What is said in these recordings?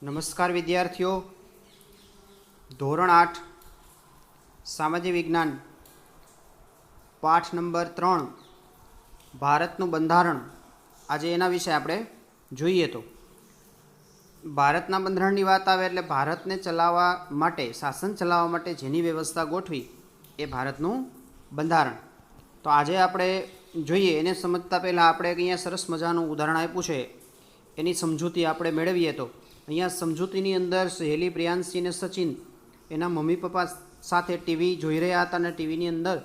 નમસ્કાર વિદ્યાર્થીઓ, ધોરણ 8 સામાજિક વિજ્ઞાન પાઠ નંબર 3 ભારતનું બંધારણ. આજે એના વિશે આપણે જોઈએ. તો ભારતના બંધારણની વાત આવે એટલે ભારતને ચલાવવા માટે, શાસન ચલાવવા માટે જેની વ્યવસ્થા ગોઠવી એ ભારતનું બંધારણ. તો આજે આપણે જોઈએ. એને સમજતા પહેલાં આપણે અહીંયા સરસ મજાનું ઉદાહરણ આપ્યું છે, એની સમજૂતી આપણે મેળવીએ. તો અહીંયા સમજૂતીની અંદર સહેલી, પ્રિયાંશી અને સચિન એના મમ્મી પપ્પા સાથે ટીવી જોઈ રહ્યા હતા અને ટીવીની અંદર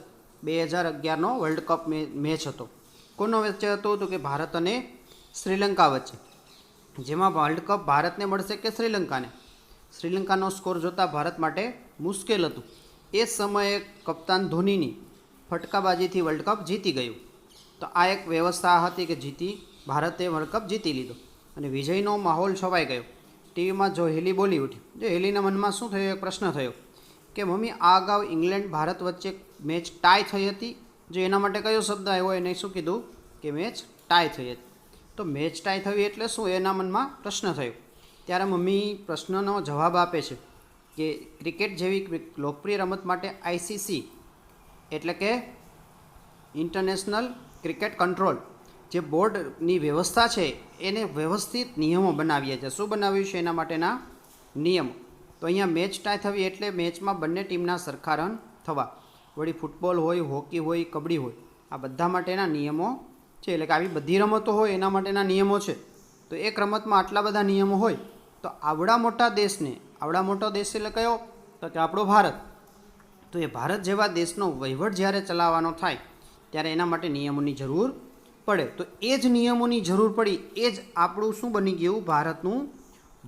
2011નો વર્લ્ડ કપ મેચ હતો. કોનો વચ્ચે હતો? તો કે ભારત અને શ્રીલંકા વચ્ચે, જેમાં વર્લ્ડ કપ ભારતને મળશે કે શ્રીલંકાને. શ્રીલંકાનો સ્કોર જોતાં ભારત માટે મુશ્કેલ હતું. એ સમયે કપ્તાન ધોનીની ફટકાબાજીથી વર્લ્ડ કપ જીતી ગયું. તો આ એક વ્યવસ્થા હતી કે ભારતે વર્લ્ડ કપ જીતી લીધો અને વિજયનો માહોલ છવાઈ ગયો. ટીવીમાં જો હેલી બોલી ઉઠી. જો હેલીના મનમાં શું થયો? એક પ્રશ્ન થયો કે મમ્મી, આ અગાઉ ઇંગ્લેન્ડ ભારત વચ્ચે મેચ ટાઈ થઈ હતી. જો એના માટે કયો શબ્દ આવ્યો? એને શું કીધું કે મેચ ટાઈ થઈ હતી. તો મેચ ટાઈ થવી એટલે શું? એના મનમાં પ્રશ્ન થયો. ત્યારે મમ્મી પ્રશ્નનો જવાબ આપે છે કે ક્રિકેટ જેવી લોકપ્રિય રમત માટે ICC એટલે કે ઇન્ટરનેશનલ ક્રિકેટ કંટ્રોલ જે બોર્ડની વ્યવસ્થા છે, એને વ્યવસ્થિત નિયમો બનાવ્યા છે. શું બનાવ્યું છે? એના માટેના નિયમો. તો અહીંયા મેચ ટાઈ થવી એટલે મેચમાં બંને ટીમના સરખા રન થવા. વળી ફૂટબોલ હોય, હોકી હોય, કબડ્ડી હોય, આ બધા માટેના નિયમો છે. એટલે કે આવી બધી રમતો હોય એના માટેના નિયમો છે. તો એક રમતમાં આટલા બધા નિયમો હોય તો આવડા મોટા દેશને, આવડા મોટો દેશ એટલે કયો? તો કે આપણો ભારત. તો એ ભારત જેવા દેશનો વહીવટ જ્યારે ચલાવવાનો થાય ત્યારે એના માટે નિયમોની જરૂર પડે. તો એ જ નિયમોની જરૂર પડી, એ જ આપણું શું બની ગયું? ભારતનું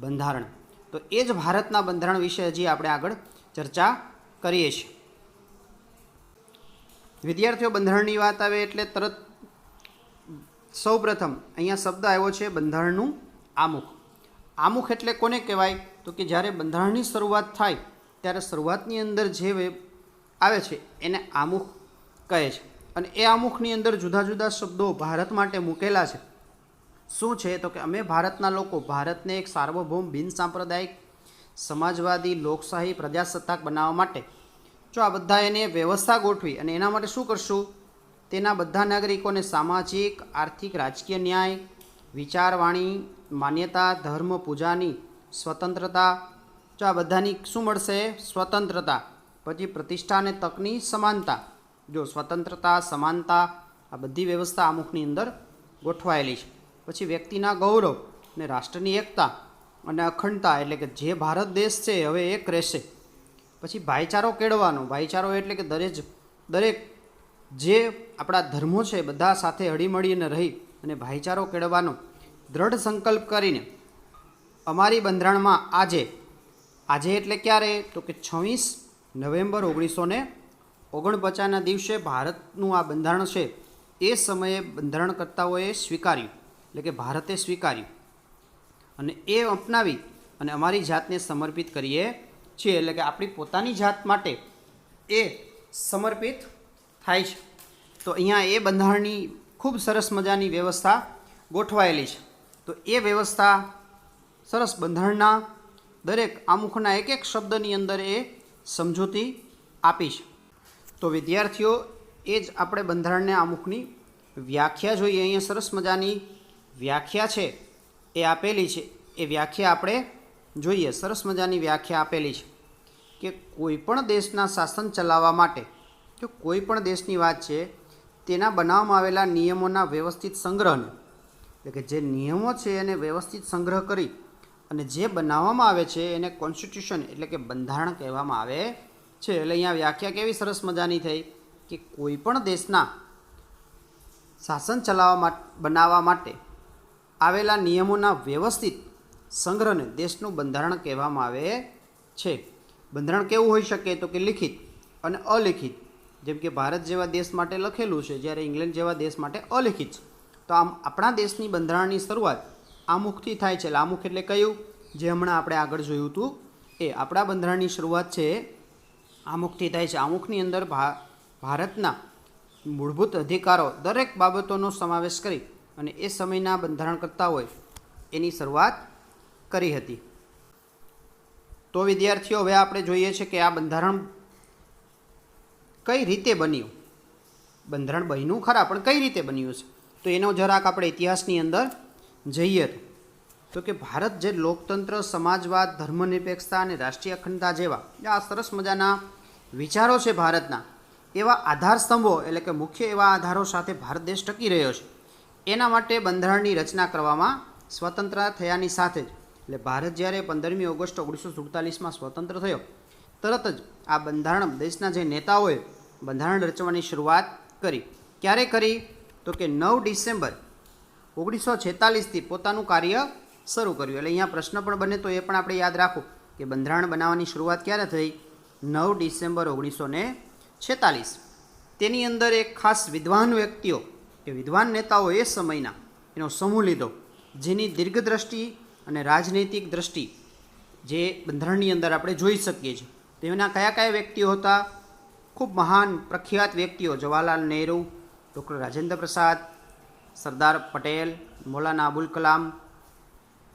બંધારણ. તો એ જ ભારતના બંધારણ વિશે હજી આપણે આગળ ચર્ચા કરીએ છીએ. વિદ્યાર્થીઓ, બંધારણની વાત આવે એટલે તરત સૌપ્રથમ અહીંયા શબ્દ આવ્યો છે બંધારણનું આમુખ. આમુખ એટલે કોને કહેવાય? તો કે જ્યારે બંધારણની શરૂઆત થાય ત્યારે શરૂઆતની અંદર જે આવે છે એને આમુખ કહે છે. અને એ આમુખની અંદર જુદા જુદા શબ્દો ભારત માટે મૂકેલા છે. શું છે? તો કે અમે ભારતના લોકો ભારતને એક સાર્વભૌમ, બિનસાંપ્રદાયિક, સમાજવાદી, લોકશાહી, પ્રજાસત્તાક બનાવવા માટે જો આ બધા એને વ્યવસ્થા ગોઠવી અને એના માટે શું કરશું? તેના બધા નાગરિકોને સામાજિક, આર્થિક, રાજકીય ન્યાય, વિચારવાણી, માન્યતા, ધર્મ, પૂજાની સ્વતંત્રતા. જો આ બધાની શું મળશે? સ્વતંત્રતા. પછી પ્રતિષ્ઠા અને તકની સમાનતા. જો સ્વતંત્રતા, સમાનતા, આ બધી વ્યવસ્થા આમુખની અંદર ગોઠવાયેલી છે. પછી વ્યક્તિના ગૌરવ અને રાષ્ટ્રની એકતા અને અખંડતા, એટલે કે જે ભારત દેશ છે હવે એક રહેશે. પછી ભાઈચારો કેળવવાનો. ભાઈચારો એટલે કે દરેક જે આપણા ધર્મો છે બધા સાથે હળીમળીને રહી અને ભાઈચારો કેળવવાનો દ્રઢ સંકલ્પ કરીને અમારી બંધારણમાં આજે એટલે ક્યારે? તો કે 26 નવેમ્બર 1949ના દિવસે ભારતનું આ બંધારણ છે એ સમયે બંધારણકર્તાઓએ સ્વીકાર્યું, એટલે કે ભારતે સ્વીકાર્યું અને એ અપનાવી અને અમારી જાતને સમર્પિત કરીએ છીએ. એટલે કે આપણી પોતાની જાત માટે એ સમર્પિત થાય છે. તો અહીંયા એ બંધારણની ખૂબ સરસ મજાની વ્યવસ્થા ગોઠવાયેલી છે. તો એ વ્યવસ્થા સરસ બંધારણના દરેક આમુખના એક એક શબ્દની અંદર એ સમજૂતી આપી છે. તો વિદ્યાર્થીઓ, એ જ આપણે બંધારણને આમુખની વ્યાખ્યા જોઈએ. અહીંયા સરસ મજાની વ્યાખ્યા છે એ આપેલી છે. એ વ્યાખ્યા આપણે જોઈએ. સરસ મજાની વ્યાખ્યા આપેલી છે કે કોઈપણ દેશના શાસન ચલાવવા માટે, જો કોઈ પણ દેશની વાત છે, તેના બનાવવામાં આવેલા નિયમોના વ્યવસ્થિત સંગ્રહને, એટલે કે જે નિયમો છે એને વ્યવસ્થિત સંગ્રહ કરી અને જે બનાવવામાં આવે છે એને કોન્સ્ટિટ્યુશન એટલે કે બંધારણ કહેવામાં આવે છે. એટલે અહીંયા વ્યાખ્યા કેવી સરસ મજાની થઈ કે કોઈ પણ દેશના શાસન બનાવવા માટે આવેલા નિયમોના વ્યવસ્થિત સંગ્રહને દેશનું બંધારણ કહેવામાં આવે છે. બંધારણ કેવું હોઈ શકે? તો કે લિખિત અને અલિખિત. જેમ કે ભારત જેવા દેશ માટે લખેલું છે, જ્યારે ઇંગ્લેન્ડ જેવા દેશ માટે અલિખિત છે. તો આમ આપણા દેશની બંધારણની શરૂઆત આમુખથી થાય છે. એટલે આમુખ એટલે કયું? જે હમણાં આપણે આગળ જોયું હતું એ આપણા બંધારણની શરૂઆત છે આમુખથી થાય છે. આમુખની અંદર ભારતના મૂળભૂત અધિકારો, દરેક બાબતોનો સમાવેશ કરી અને એ સમયના બંધારણકર્તાઓએ એની શરૂઆત કરી હતી. તો વિદ્યાર્થીઓ હવે આપણે જોઈએ છે કે આ બંધારણ કઈ રીતે બન્યું. બંધારણ બન્યું ખરા, પણ કઈ રીતે બન્યું છે તો એનો જરાક આપણે ઇતિહાસની અંદર જઈએ તો કે ભારત જે લોકતંત્ર, સમાજવાદ, ધર્મનિરપેક્ષતા અને રાષ્ટ્રીય અખંડતા જેવા આ સરસ મજાના વિચારો છે ભારતના, એવા આધાર સ્તંભો એટલે કે મુખ્ય એવા આધારો સાથે ભારત દેશ ટકી રહ્યો છે. એના માટે બંધારણની રચના કરવામાં સ્વતંત્ર થયાની સાથે જ એટલે ભારત જ્યારે 15મી ઓગસ્ટ 1947માં સ્વતંત્ર થયો તરત જ આ બંધારણ દેશના જે નેતાઓએ બંધારણ રચવાની શરૂઆત કરી. ક્યારે કરી તો કે 9 ડિસેમ્બર 1946થી પોતાનું કાર્ય શરૂ કર્યું. એટલે અહીંયા પ્રશ્ન પણ બને તો એ પણ આપણે યાદ રાખો કે બંધારણ બનાવવાની શરૂઆત ક્યારે થઈ? 9 ડિસેમ્બર 1946. તેની અંદર એક ખાસ વિદ્વાન વ્યક્તિઓ કે વિદ્વાન નેતાઓ એ સમયના એનો સમૂહ લીધો, જેની દીર્ઘદ્રષ્ટિ અને રાજનૈતિક દ્રષ્ટિ જે બંધારણની અંદર આપણે જોઈ શકીએ છીએ. તેના કયા કયા વ્યક્તિઓ હતા? ખૂબ મહાન પ્રખ્યાત વ્યક્તિઓ જવાહરલાલ નહેરુ, ડૉક્ટર રાજેન્દ્ર પ્રસાદ, સરદાર પટેલ, મૌલાના અબુલ કલામ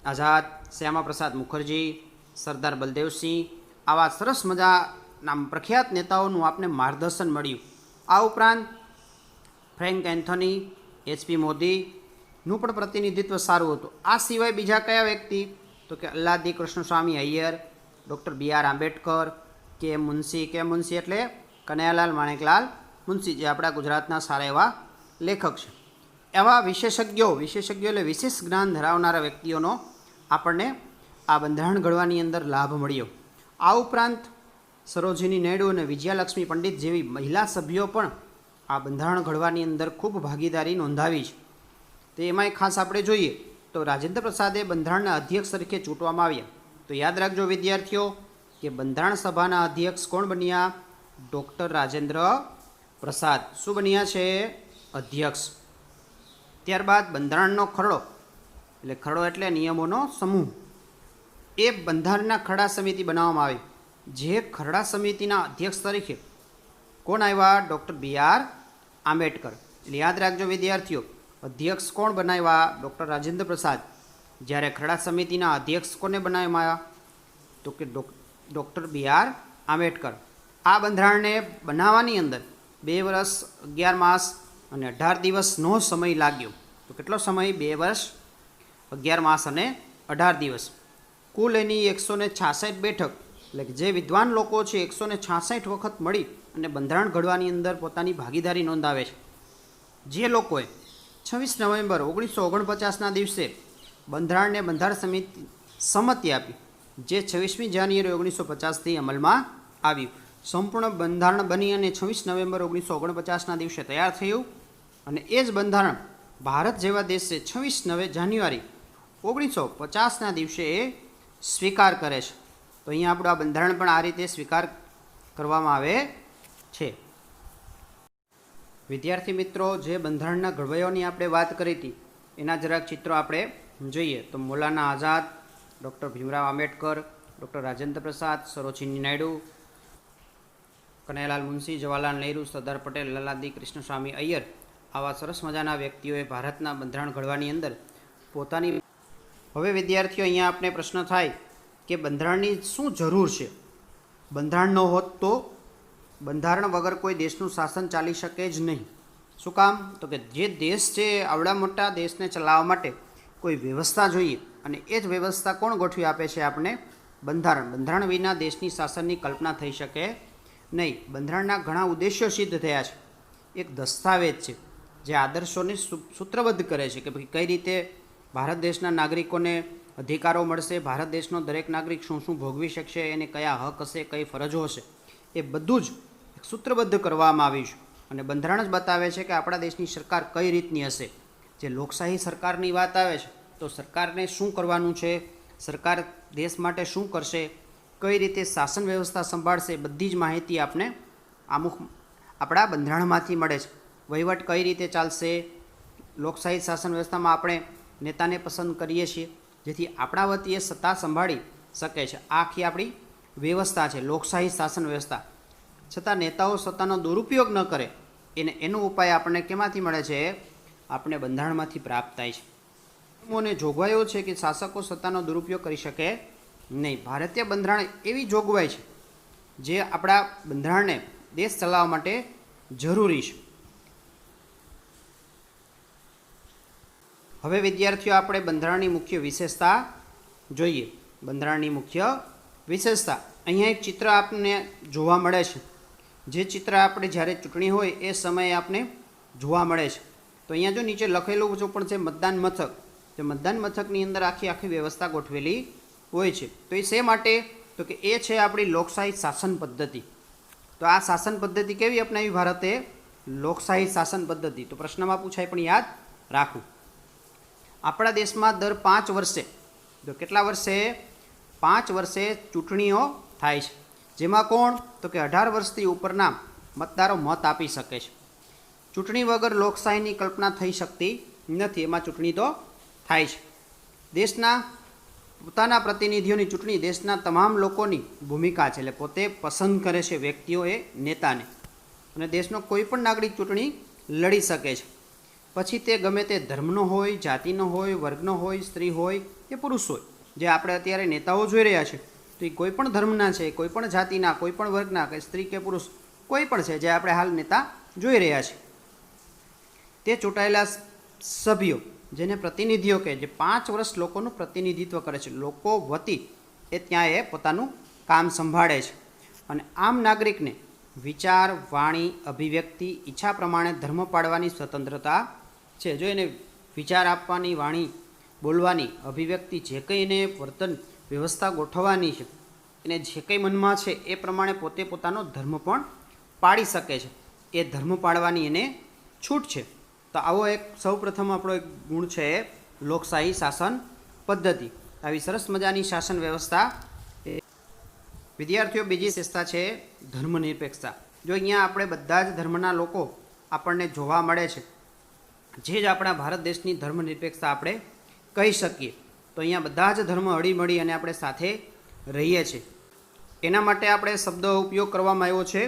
આઝાદ, શ્યામા પ્રસાદ મુખર્જી, સરદાર બલદેવસિંહ, આવા સરસ મજાના પ્રખ્યાત નેતાઓનું આપને માર્ગદર્શન મળ્યું. આ ઉપરાંત ફ્રેન્ક એન્થોની, HP મોદીનું પણ પ્રતિનિધિત્વ સારું હતું. આ સિવાય બીજા કયા વ્યક્તિ તો કે અલ્લાદી કૃષ્ણસ્વામી અય્યર, ડૉક્ટર BR આંબેડકર, કે મુનશી એટલે કનૈયાલાલ માણેકલાલ મુનશી, જે આપણા ગુજરાતના સારા એવા લેખક છે. એવા વિશેષજ્ઞો એટલે વિશેષ જ્ઞાન ધરાવનારા વ્યક્તિઓનો આપણને આ બંધારણ ઘડવાની અંદર લાભ મળ્યો. આ ઉપરાંત સરોજિની નાયડુ અને વિજયાલક્ષ્મી પંડિત જેવી મહિલા સભ્યો પણ આ બંધારણ ઘડવાની અંદર ખૂબ ભાગીદારી નોંધાવી છે. તો એમાંય ખાસ આપણે જોઈએ તો રાજેન્દ્ર પ્રસાદે બંધારણના અધ્યક્ષ તરીકે ચૂંટવામાં આવ્યા. તો યાદ રાખજો વિદ્યાર્થીઓ કે બંધારણ સભાના અધ્યક્ષ કોણ બન્યા? ડૉક્ટર રાજેન્દ્ર પ્રસાદ. શું બન્યા છે? અધ્યક્ષ. ત્યારબાદ બંધારણનો ખરડો એટલે નિયમોનો સમૂહ, એ બંધારણના ખરડા સમિતિ બનાવવામાં આવી. જે ખરડા સમિતિના અધ્યક્ષ તરીકે કોણ આવ્યા? Doctor BR Ambedkar. એટલે યાદ રાખજો વિદ્યાર્થીઓ, અધ્યક્ષ કોણ બનાવ્યા? ડૉક્ટર રાજેન્દ્ર પ્રસાદ. જ્યારે ખરડા સમિતિના અધ્યક્ષ કોને બનાવવામાં આવ્યા? તો કે ડૉક્ટર BR આંબેડકર. આ બંધારણને બનાવવાની અંદર 2 વર્ષ 11 માસ અને 18 દિવસનો સમય લાગ્યો. તો કેટલો સમય? 2 વર્ષ 11 માસ અને 18 દિવસ. કુલ એની 166 બેઠક એટલે કે જે વિદ્વાન લોકો છે 166 વખત મળી અને બંધારણ ઘડવાની અંદર પોતાની ભાગીદારી નોંધાવે છે. જે લોકોએ 26 નવેમ્બર 1949ના દિવસે બંધારણને બંધારણ સમિતિ સંમતિ આપી, જે 26મી જાન્યુઆરી 1950થી અમલમાં આવ્યું. સંપૂર્ણ બંધારણ બની અને 26 નવેમ્બર 1949ના દિવસે તૈયાર થયું. અને એ જ બંધારણ ભારત જેવા દેશે 26 જાન્યુઆરી 1950ના દિવસે એ સ્વીકાર કરે છે. તો અહીંયા આપણું આ બંધારણ પણ આ રીતે સ્વીકાર કરવામાં આવે છે. વિદ્યાર્થી મિત્રો, જે બંધારણના ઘડવૈયાઓની આપણે વાત કરી હતી એના જરાક ચિત્રો આપણે જોઈએ તો મૌલાના આઝાદ, ડૉક્ટર ભીમરાવ આંબેડકર, ડૉક્ટર રાજેન્દ્ર પ્રસાદ, સરોજિની નાયડુ, કનૈયાલાલ મુનશી, જવાહરલાલ નહેરુ, સરદાર પટેલ, અલ્લાદી કૃષ્ણસ્વામી અય્યર, આવા સરસ મજાના વ્યક્તિઓએ ભારતના બંધારણ ઘડવાની અંદર પોતાની. હવે વિદ્યાર્થીઓ, અહીંયા આપણે પ્રશ્ન થાય કે બંધારણની શું જરૂર છે? બંધારણ ન હોત તો બંધારણ વગર કોઈ દેશનું શાસન ચાલી શકે જ નહીં. શું કામ? તો કે જે દેશ છે આવડા મોટા દેશને ચલાવવા માટે કોઈ વ્યવસ્થા જોઈએ અને એ જ વ્યવસ્થા કોણ ગોઠવી આપે છે? આપણે બંધારણ. બંધારણ વિના દેશની શાસનની કલ્પના થઈ શકે નહીં. બંધારણના ઘણા ઉદ્દેશ્યો સિદ્ધ થયા છે. એક દસ્તાવેજ છે જે આદર્શોને સૂત્રબદ્ધ કરે છે કે ભાઈ કઈ રીતે ભારત દેશના નાગરિકોને અધિકારો મળશે, ભારત દેશનો દરેક નાગરિક શું શું ભોગવી શકશે, એને કયા હક હશે, કઈ ફરજો હશે, એ બધું જ સૂત્રબદ્ધ કરવામાં આવ્યું છે. અને બંધારણ જ બતાવે છે કે આપણા દેશની સરકાર કઈ રીતની હશે. જે લોકશાહી સરકારની વાત આવે છે તો સરકારને શું કરવાનું છે, સરકાર દેશ માટે શું કરશે, કઈ રીતે શાસન વ્યવસ્થા સંભાળશે, બધી જ માહિતી આપને આપણા બંધારણમાંથી મળે છે. વહીવટ કઈ રીતે ચાલશે, લોકશાહી શાસન વ્યવસ્થામાં આપણે નેતાને પસંદ કરીએ છીએ જેથી આપણા વતી એ સત્તા સંભાળી શકે છે. આ આખી આપણી વ્યવસ્થા છે લોકશાહી શાસન વ્યવસ્થા. છતાં નેતાઓ સત્તાનો દુરુપયોગ ન કરે એનો ઉપાય આપણને કેમાંથી મળે છે? આપણે બંધારણમાંથી પ્રાપ્ત થાય છે. નિયમોને જોગવાઈઓ છે કે શાસકો સત્તાનો દુરુપયોગ કરી શકે નહીં. ભારતીય બંધારણ એવી જોગવાઈ છે જે આપણા બંધારણને દેશ ચલાવવા માટે જરૂરી છે. હવે વિદ્યાર્થીઓ આપણે બંધારણની મુખ્ય વિશેષતા જોઈએ. બંધારણની મુખ્ય વિશેષતા, અહીંયા એક ચિત્ર આપને જોવા મળે છે. જે ચિત્ર આપણે જ્યારે ચૂંટણી હોય એ સમયે આપને જોવા મળે છે. તો અહીંયા જો નીચે લખેલું જો પણ છે મતદાન મથક. તો મતદાન મથકની અંદર આખી વ્યવસ્થા ગોઠવેલી હોય છે. તો એ શા માટે? તો કે એ છે આપણી લોકશાહી શાસન પદ્ધતિ. તો આ શાસન પદ્ધતિ કેવી અપનાવી ભારતે? લોકશાહી શાસન પદ્ધતિ. તો પ્રશ્નમાં પૂછાય પણ યાદ રાખવું. આપણા દેશમાં દર 5 વર્ષે, તો કેટલા વર્ષે? 5 વર્ષે ચૂંટણીઓ થાય છે. જેમાં કોણ? તો કે 18 વર્ષથી ઉપરના મતદારો મત આપી શકે છે. ચૂંટણી વગર લોકશાહીની કલ્પના થઈ શકતી નથી. એમાં ચૂંટણી તો થાય છે. દેશના પોતાના પ્રતિનિધિઓની ચૂંટણી દેશના તમામ લોકોની ભૂમિકા છે. એટલે પોતે પસંદ કરે છે વ્યક્તિઓ એ નેતાને, અને દેશનો કોઈ પણ નાગરિક ચૂંટણી લડી શકે છે. પછી તે ગમે તે ધર્મનો હોય, જાતિનો હોય, વર્ગનો હોય, સ્ત્રી હોય કે પુરુષ હોય. જે આપણે અત્યારે નેતાઓ જોઈ રહ્યા છે તો એ કોઈ પણ ધર્મના છે, કોઈ પણ જાતિના, કોઈ પણ વર્ગના, કે સ્ત્રી કે પુરુષ કોઈ પણ છે જે આપણે હાલ નેતા જોઈ રહ્યા છે. તે ચૂંટાયેલા સભ્યો, જેને પ્રતિનિધિઓ કહે, જે 5 વર્ષ લોકોનું પ્રતિનિધિત્વ કરે છે, લોકો વતી એ ત્યાં એ પોતાનું કામ સંભાળે છે. અને આમ નાગરિકને વિચાર, વાણી, અભિવ્યક્તિ, ઈચ્છા પ્રમાણે ધર્મ પાળવાની સ્વતંત્રતા છે. જો એને વિચાર આપવાની, વાણી બોલવાની, અભિવ્યક્તિ, જે કંઈ એને વર્તન વ્યવસ્થા ગોઠવવાની છે, એને જે કંઈ મનમાં છે એ પ્રમાણે પોતે પોતાનો ધર્મ પણ પાળી શકે છે. એ ધર્મ પાળવાની એને છૂટ છે. તો આવો એક સૌપ્રથમ આપણો એક ગુણ છે લોકશાહી શાસન પદ્ધતિ. આવી સરસ મજાની શાસન વ્યવસ્થા. વિદ્યાર્થીઓ, બીજી વિશેષતા છે ધર્મનિરપેક્ષતા. જો અહીંયા આપણે બધા જ ધર્મના લોકો આપણને જોવા મળે છે, જે જ આપણા ભારત દેશની ધર્મનિરપેક્ષતા આપણે કહી શકીએ. તો અહીંયા બધા જ ધર્મ હળીમળી અને આપણે સાથે રહીએ છીએ. એના માટે આપણે શબ્દ ઉપયોગ કરવામાં આવ્યો છે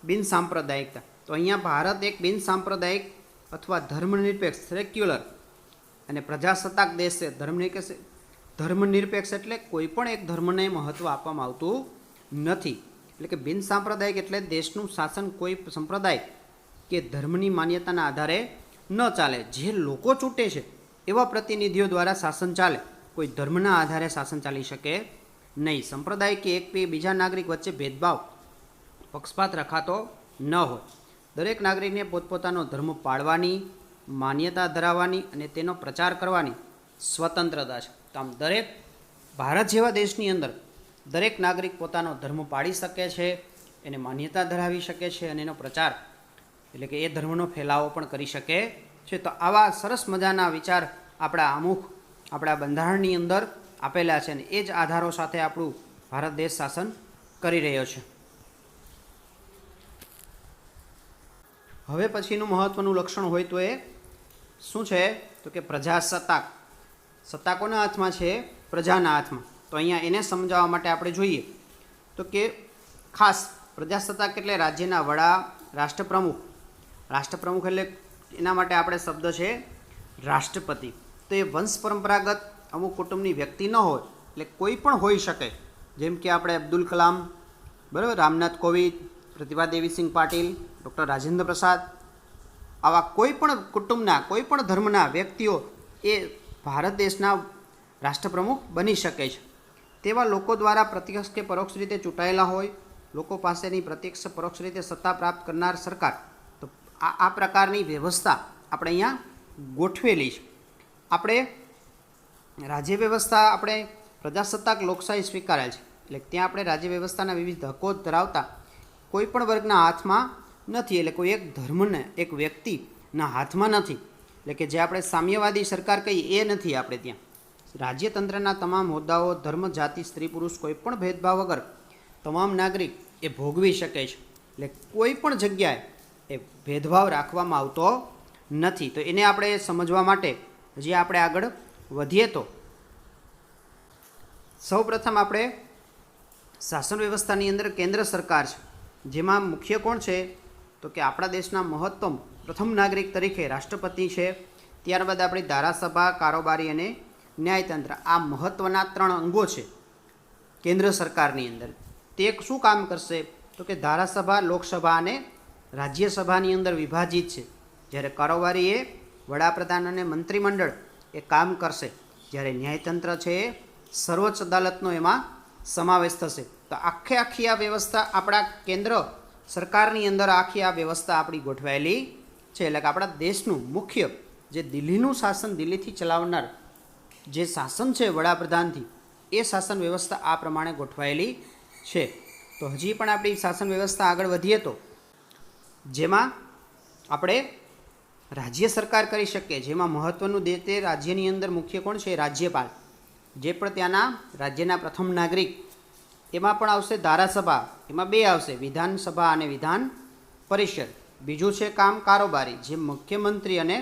બિન સાંપ્રદાયિકતા. તો અહીંયા ભારત એક બિન સાંપ્રદાયિક અથવા ધર્મનિરપેક્ષ, સેક્યુલર અને પ્રજાસત્તાક દેશ છે. ધર્મનિરપેક્ષ એટલે કોઈ પણ એક ધર્મને મહત્ત્વ આપવામાં આવતું નથી. એટલે કે બિન સાંપ્રદાયિક એટલે દેશનું શાસન કોઈ સંપ્રદાય કે ધર્મની માન્યતાના આધારે ન ચાલે. જે લોકો ચૂંટે છે એવા પ્રતિનિધિઓ દ્વારા શાસન ચાલે. કોઈ ધર્મના આધારે શાસન ચાલી શકે નહીં. સંપ્રદાય કે એક બીજા નાગરિક વચ્ચે ભેદભાવ, પક્ષપાત રખાતો ન હોય. દરેક નાગરિકને પોતપોતાનો ધર્મ પાળવાની, માન્યતા ધરાવવાની અને તેનો પ્રચાર કરવાની સ્વતંત્રતા છે. તો આમ દરેક ભારત જેવા દેશની અંદર દરેક નાગરિક પોતાનો ધર્મ પાળી શકે છે, એને માન્યતા ધરાવી શકે છે અને એનો પ્રચાર એટલે કે એ ધર્મનો ફેલાવો પણ કરી શકે છે. તો આવા સરસ મજાના વિચાર આપણા બંધારણની અંદર આપેલા છે અને એ જ આધારો સાથે આપણું ભારત દેશ શાસન કરી રહ્યો છે. હવે પછીનું મહત્ત્વનું લક્ષણ હોય તો એ શું છે? તો કે પ્રજાસત્તાક. સત્તા કોના હાથમાં છે? પ્રજાના હાથમાં. તો અહીંયા એને સમજાવવા માટે આપણે જોઈએ તો કે ખાસ પ્રજાસત્તાક એટલે રાજ્યના વડા, રાષ્ટ્રપ્રમુખ. રાષ્ટ્રપ્રમુખ એટલે એના માટે આપણે શબ્દ છે રાષ્ટ્રપતિ. તો એ વંશ પરંપરાગત અમુક કુટુંબની વ્યક્તિ ન હોય, એટલે કોઈ પણ હોઈ શકે. જેમ કે આપણે અબ્દુલ કલામ, બરાબર, રામનાથ કોવિંદ, પ્રતિભા દેવીસિંહ પાટીલ, ડૉક્ટર રાજેન્દ્ર પ્રસાદ, આવા કોઈ પણ કુટુંબના, કોઈ પણ ધર્મના વ્યક્તિઓ એ ભારત દેશના રાષ્ટ્રપ્રમુખ બની શકે છે. તેવા લોકો દ્વારા પ્રત્યક્ષ કે પરોક્ષ રીતે ચૂંટાયેલા હોય, લોકો પાસેની પ્રત્યક્ષ પરોક્ષ રીતે સત્તા પ્રાપ્ત કરનાર સરકાર. તો આ પ્રકારની વ્યવસ્થા આપણે અહીંયા ગોઠવેલી છે. આપણે રાજ્ય વ્યવસ્થા આપણે પ્રજાસત્તાક લોકશાહી સ્વીકારેલ છે. એટલે ત્યાં આપણે રાજ્ય વ્યવસ્થાના વિવિધ હકો ધરાવતા કોઈ પણ વર્ગના હાથમાં નથી. એટલે કોઈ એક ધર્મને, એક વ્યક્તિના હાથમાં નથી. એટલે કે જે આપણે સામ્યવાદી સરકાર કહીએ એ નથી. આપણે ત્યાં રાજ્યતંત્રના તમામ હોદ્દાઓ, ધર્મ, જાતિ, સ્ત્રી, પુરુષ કોઈ પણ ભેદભાવ વગર તમામ નાગરિક એ ભોગવી શકે છે. એટલે કોઈ પણ જગ્યાએ એ ભેદભાવ રાખવામાં આવતો નથી. તો એને આપણે સમજવા માટે હજી આપણે આગળ વધીએ તો સૌપ્રથમ આપણે શાસન વ્યવસ્થાની અંદર કેન્દ્ર સરકાર છે, જેમાં મુખ્ય કોણ છે? તો કે આપણા દેશના મહત્તમ પ્રથમ નાગરિક તરીકે રાષ્ટ્રપતિ છે. ત્યારબાદ આપણી ધારાસભા, કારોબારી અને ન્યાયતંત્ર. આ મહત્ત્વના 3 અંગો છે. કેન્દ્ર સરકારની અંદર તે શું કામ કરશે તો કે ધારાસભા, લોકસભા અને રાજ્યસભાની અંદર વિભાજિત છે. જ્યારે કારોબારી એ વડાપ્રધાન અને મંત્રીમંડળ એ કામ કરશે. જ્યારે ન્યાયતંત્ર છે એ સર્વોચ્ચ અદાલતનો એમાં સમાવેશ થશે. તો આખી આ વ્યવસ્થા આપણા કેન્દ્ર સરકારની અંદર આખી આ વ્યવસ્થા આપણી ગોઠવાયેલી છે. એટલે કે આપણા દેશનું મુખ્ય જે દિલ્હીનું શાસન, દિલ્હીથી ચલાવનાર જે શાસન છે વડાપ્રધાનથી, એ શાસન વ્યવસ્થા આ પ્રમાણે ગોઠવાયેલી છે. તો હજી પણ આપણી શાસન વ્યવસ્થા આગળ વધીએ તો જેમાં આપણે રાજ્ય સરકાર કરી શકીએ. જેમાં મહત્ત્વનું તે રાજ્યની અંદર મુખ્ય કોણ છે? રાજ્યપાલ, જે પણ ત્યાંના રાજ્યના પ્રથમ નાગરિક. એમાં પણ આવશે ધારાસભા, એમાં બે આવશે, વિધાનસભા અને વિધાન પરિષદ. બીજું છે કામ કારોબારી, જે મુખ્યમંત્રી અને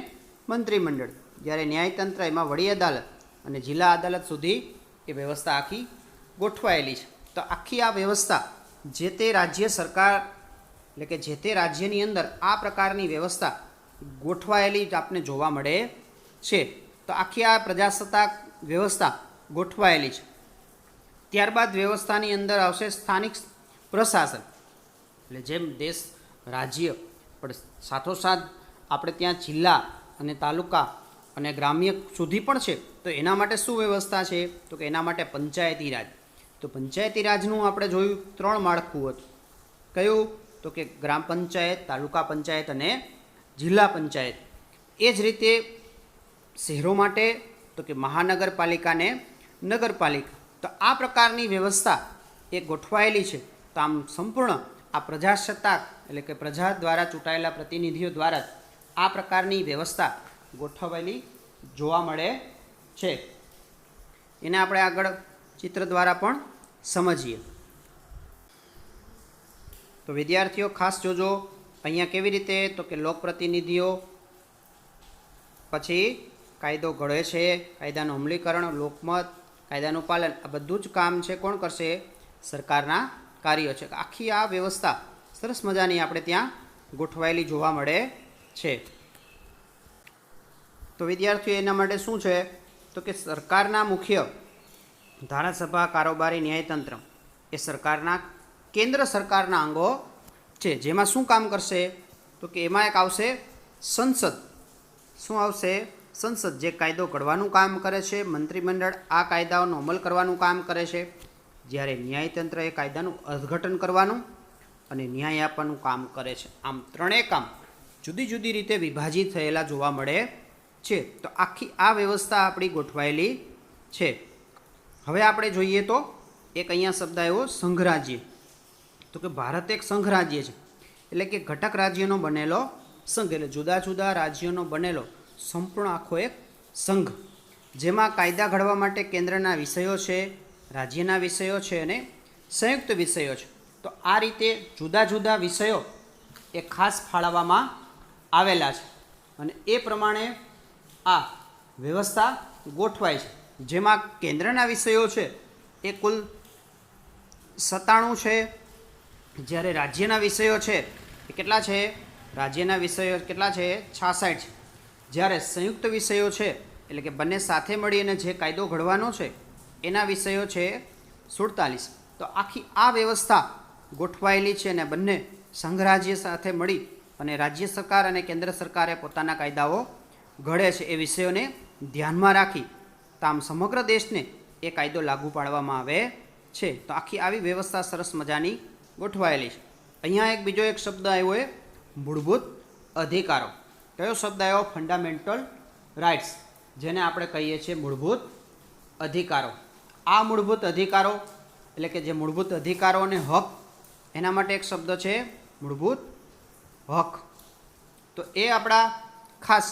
મંત્રીમંડળ. જ્યારે ન્યાયતંત્ર એમાં વડી અદાલત અને જિલ્લા અદાલત સુધી એ વ્યવસ્થા આખી ગોઠવાયેલી છે. તો આખી આ વ્યવસ્થા જે તે રાજ્ય સરકાર એટલે કે જે તે રાજ્યની અંદર આ પ્રકારની વ્યવસ્થા ગોઠવાયેલી આપને જોવા મળે છે. તો આખી આ પ્રજાસત્તાક વ્યવસ્થા ગોઠવાયેલી છે. ત્યારબાદ વ્યવસ્થાની અંદર આવશે સ્થાનિક પ્રશાસન. એટલે જેમ દેશ રાજ્ય પણ સાથોસાથ આપણે ત્યાં જિલ્લા અને તાલુકા અને ગ્રામ્ય સુધી પણ છે. તો એના માટે શું વ્યવસ્થા છે તો કે એના માટે પંચાયતી રાજ. તો પંચાયતી રાજનું આપણે જોયું 3 માળખું હતું. કયું તો કે ગ્રામ પંચાયત, તાલુકા પંચાયત અને જિલ્લા પંચાયત. એ જ રીતે શહેરો માટે તો કે મહાનગરપાલિકા ને નગરપાલિકા. તો આ પ્રકારની વ્યવસ્થા એ ગોઠવાયેલી છે. તો આમ સંપૂર્ણ આ પ્રજાસત્તાક એટલે કે પ્રજા દ્વારા ચૂંટાયેલા પ્રતિનિધિઓ દ્વારા આ પ્રકારની વ્યવસ્થા ગોઠવાયેલી જોવા મળે છે. એને આપણે આગળ ચિત્ર દ્વારા પણ સમજીએ. તો વિદ્યાર્થીઓ ખાસ જોજો, અહીંયા કેવી રીતે તો કે લોકપ્રતિનિધિઓ, પછી કાયદો ઘડે છે, કાયદાનું અમલીકરણ, લોકમત, કાયદાનું પાલન, આ બધું જ કામ છે કોણ કરશે? સરકારના કાર્યો છે. આખી આ વ્યવસ્થા સરસ મજાની આપણે ત્યાં ગોઠવાયેલી જોવા મળે છે. તો વિદ્યાર્થીઓ એના માટે શું છે તો કે સરકારના મુખ્ય ધારાસભા, કારોબારી, ન્યાયતંત્ર એ સરકારના કેન્દ્ર સરકારના અંગો છે. જેમાં શું કામ કરશે તો કે એમાં એક આવશે સંસદ. શું આવશે? સંસદ, જે કાયદો ઘડવાનું કામ કરે છે. મંત્રીમંડળ આ કાયદાઓનો અમલ કરવાનું કામ કરે છે. જ્યારે ન્યાયતંત્ર એ કાયદાનું અર્થઘટન કરવાનું અને ન્યાય આપવાનું કામ કરે છે. આમ ત્રણેય કામ જુદી જુદી રીતે વિભાજિત થયેલા જોવા મળે છે. તો આખી આ વ્યવસ્થા આપણી ગોઠવાયેલી છે. હવે આપણે જોઈએ તો એક અહીંયા શબ્દ આવ્યો સંઘરાજ્ય. તો કે ભારત એક સંઘ રાજ્ય છે. એટલે કે ઘટક રાજ્યનો બનેલો સંઘ, એટલે જુદા જુદા રાજ્યોનો બનેલો સંપૂર્ણ આખો એક સંઘ, જેમાં કાયદા ઘડવા માટે કેન્દ્રના વિષયો છે, રાજ્યના વિષયો છે અને સંયુક્ત વિષયો છે. તો આ રીતે જુદા જુદા વિષયો એ ખાસ ફાળવવામાં આવેલા છે અને એ પ્રમાણે આ વ્યવસ્થા ગોઠવાય છે. જેમાં કેન્દ્રના વિષયો છે એ કુલ 97 છે. જ્યારે રાજ્યના વિષયો છે એ કેટલા છે? રાજ્યના વિષયો કેટલા છે? 66 છે. જ્યારે સંયુક્ત વિષયો છે એટલે કે બંને સાથે મળી અને જે કાયદો ઘડવાનો છે એના વિષયો છે 47. તો આખી આ વ્યવસ્થા ગોઠવાયેલી છે અને બંને સંઘરાજ્ય સાથે મળી અને રાજ્ય સરકાર અને કેન્દ્ર સરકારે પોતાના કાયદાઓ ઘડે છે. એ વિષયોને ધ્યાનમાં રાખી તો આમ સમગ્ર દેશને એ કાયદો લાગુ પાડવામાં આવે છે. તો આખી આવી વ્યવસ્થા સરસ મજાની ગોઠવાયેલી છે. અહીંયા એક બીજો એક શબ્દ આવ્યો એ મૂળભૂત અધિકારો. કયો શબ્દ આવ્યો? ફંડામેન્ટલ રાઇટ્સ, જેને આપણે કહીએ છીએ મૂળભૂત અધિકારો. આ મૂળભૂત અધિકારો એટલે કે જે મૂળભૂત અધિકારો અને હક, એના માટે એક શબ્દ છે મૂળભૂત હક. તો એ આપણા ખાસ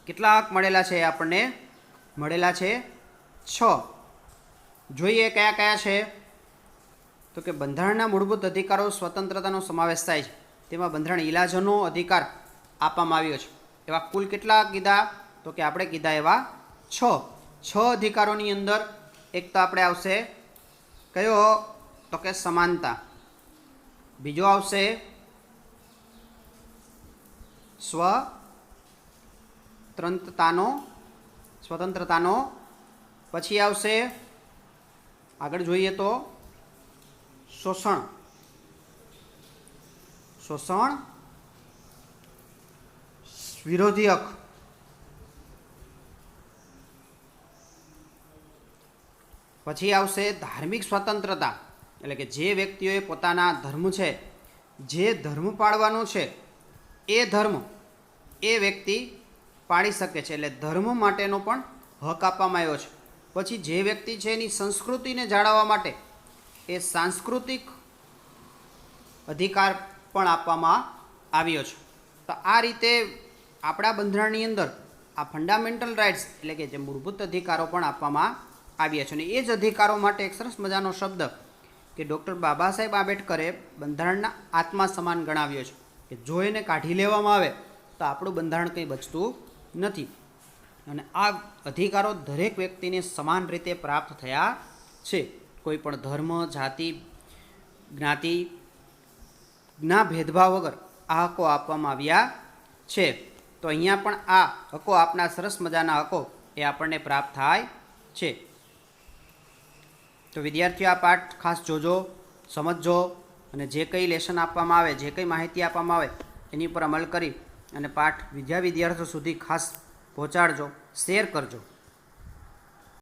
કેટલા હક મળેલા છે? આપણને મળેલા છે 6. જોઈએ કયા કયા છે તો કે બંધારણના મૂળભૂત અધિકારો સ્વતંત્રતાનો સમાવેશ થાય છે. તેમાં બંધારણ ઇલાજનો અધિકાર આપવામાં આવ્યો છે. એવા કુલ કેટલા કીધા તો કે આપણે કીધા એવા 6 અધિકારોની અંદર એક તો આપણે આવશે કયો તો કે સમાનતા. બીજો આવશે સ્વતંત્રતાનો. પછી આવશે આગળ જોઈએ તો શોષણ. શોષણ વિરોધી હક. પછી આવશે ધાર્મિક સ્વતંત્રતા, એટલે કે જે વ્યક્તિઓએ પોતાના ધર્મ છે, જે ધર્મ પાળવાનો છે એ ધર્મ એ વ્યક્તિ પાળી શકે છે, એટલે ધર્મ માટેનો પણ હક આપવામાં આવ્યો છે. પછી જે વ્યક્તિ છે એની સંસ્કૃતિને જાળવવા માટે એ સાંસ્કૃતિક અધિકાર પણ આપવામાં આવ્યો છે. તો આ રીતે આપણા બંધારણની અંદર આ ફંડામેન્ટલ રાઇટ્સ એટલે કે જે મૂળભૂત અધિકારો પણ આપવામાં આવ્યા છે. અને એ જ અધિકારો માટે એક સરસ મજાનો શબ્દ કે ડૉક્ટર બાબા સાહેબ આંબેડકરે બંધારણના આત્મા સમાન ગણાવ્યો છે, કે જો એને કાઢી લેવામાં આવે તો આપણું બંધારણ કંઈ બચતું નથી. અને આ અધિકારો દરેક વ્યક્તિને સમાન રીતે પ્રાપ્ત થયા છે. કોઈ પણ ધર્મ, જાતિ, જ્ઞાતિ ના ભેદભાવ વગર આ હકો આપવામાં આવ્યા છે. તો અહીંયા પણ આ હકો આપના સરસ મજાના હકો એ આપણને પ્રાપ્ત થાય છે. તો વિદ્યાર્થીઓ આ પાઠ ખાસ જોજો, સમજજો અને જે કંઈ લેસન આપવામાં આવે, જે કંઈ માહિતી આપવામાં આવે એની ઉપર અમલ કરી અને પાઠ બીજા વિદ્યાર્થીઓ સુધી ખાસ પહોંચાડજો, શેર કરજો.